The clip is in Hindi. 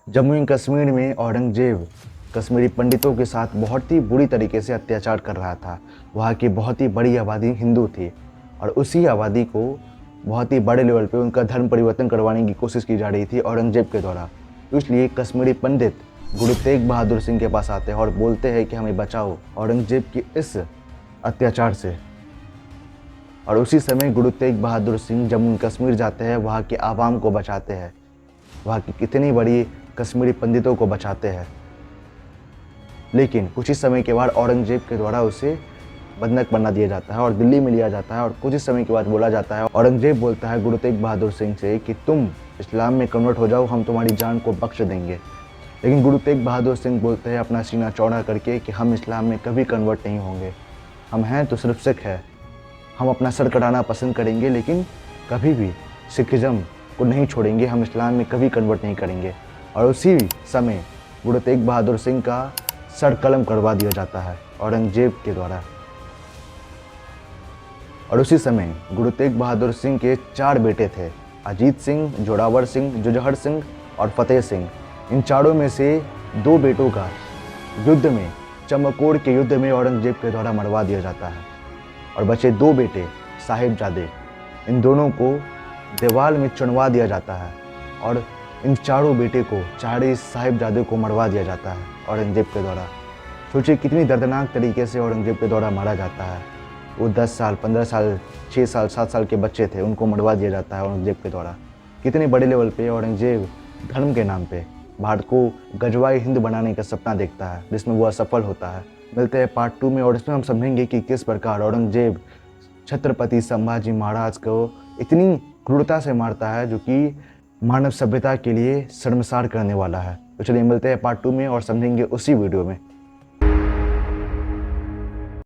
जम्मू एंड कश्मीर में औरंगजेब कश्मीरी पंडितों के साथ बहुत ही बुरी तरीके से अत्याचार कर रहा था। वहाँ की बहुत ही बड़ी आबादी हिंदू थी और उसी आबादी को बहुत ही बड़े लेवल पे उनका धर्म परिवर्तन करवाने की कोशिश की जा रही थी औरंगजेब के द्वारा। तो इसलिए कश्मीरी पंडित गुरु तेग बहादुर सिंह के पास आते हैं और बोलते हैं कि हमें बचाओ औरंगजेब की इस अत्याचार से। और उसी समय गुरु तेग बहादुर सिंह जम्मू कश्मीर जाते हैं, वहाँ के आवाम को बचाते हैं, वहाँ की कितनी बड़ी कश्मीरी पंडितों को बचाते हैं। लेकिन कुछ ही समय के बाद औरंगजेब के द्वारा उसे बंधक बना दिया जाता है और दिल्ली में लिया जाता है। और कुछ ही समय के बाद बोला जाता है, औरंगजेब बोलता है गुरु तेग बहादुर सिंह से कि तुम इस्लाम में कन्वर्ट हो जाओ, हम तुम्हारी जान को बख्श देंगे। लेकिन गुरु तेग बहादुर सिंह बोलते हैं अपना सीना चौड़ा करके कि हम इस्लाम में कभी कन्वर्ट नहीं होंगे, हम हैं तो सिर्फ सिख है, हम अपना सर कटाना पसंद करेंगे लेकिन कभी भी सिखिज़म को नहीं छोड़ेंगे, हम इस्लाम में कभी कन्वर्ट नहीं करेंगे। और उसी समय गुरु तेग बहादुर सिंह का सर कलम करवा दिया जाता है औरंगजेब के द्वारा। और उसी समय गुरु तेग बहादुर सिंह के 4 बेटे थे, अजीत सिंह, जोरावर सिंह, जुजहर सिंह और फतेह सिंह। इन चारों में से 2 बेटों का युद्ध में, चमकौर के युद्ध में औरंगजेब के द्वारा मरवा दिया जाता है। और बचे 2 बेटे साहिबजादे, इन दोनों को दीवार में चुनवा दिया जाता है और इन चारों बेटे को, चारे साहिबजादे को मरवा दिया जाता है औरंगजेब के द्वारा। सोचिए कितनी दर्दनाक तरीके से औरंगजेब के द्वारा मारा जाता है। वो 10 साल, 15 साल, 6 साल, 7 साल के बच्चे थे, उनको मरवा दिया जाता है औरंगजेब के द्वारा। कितने बड़े लेवल पे औरंगजेब धर्म के नाम पे भारत को गजवाई हिंद बनाने का सपना देखता है, जिसमें वो असफल होता है। मिलते हैं पार्ट 2 में और इसमें हम समझेंगे कि किस प्रकार औरंगजेब छत्रपति संभाजी महाराज को इतनी क्रूरता से मारता है जो कि मानव सभ्यता के लिए शर्मसार करने वाला है। तो चलिए मिलते हैं पार्ट 2 में और समझेंगे उसी वीडियो में।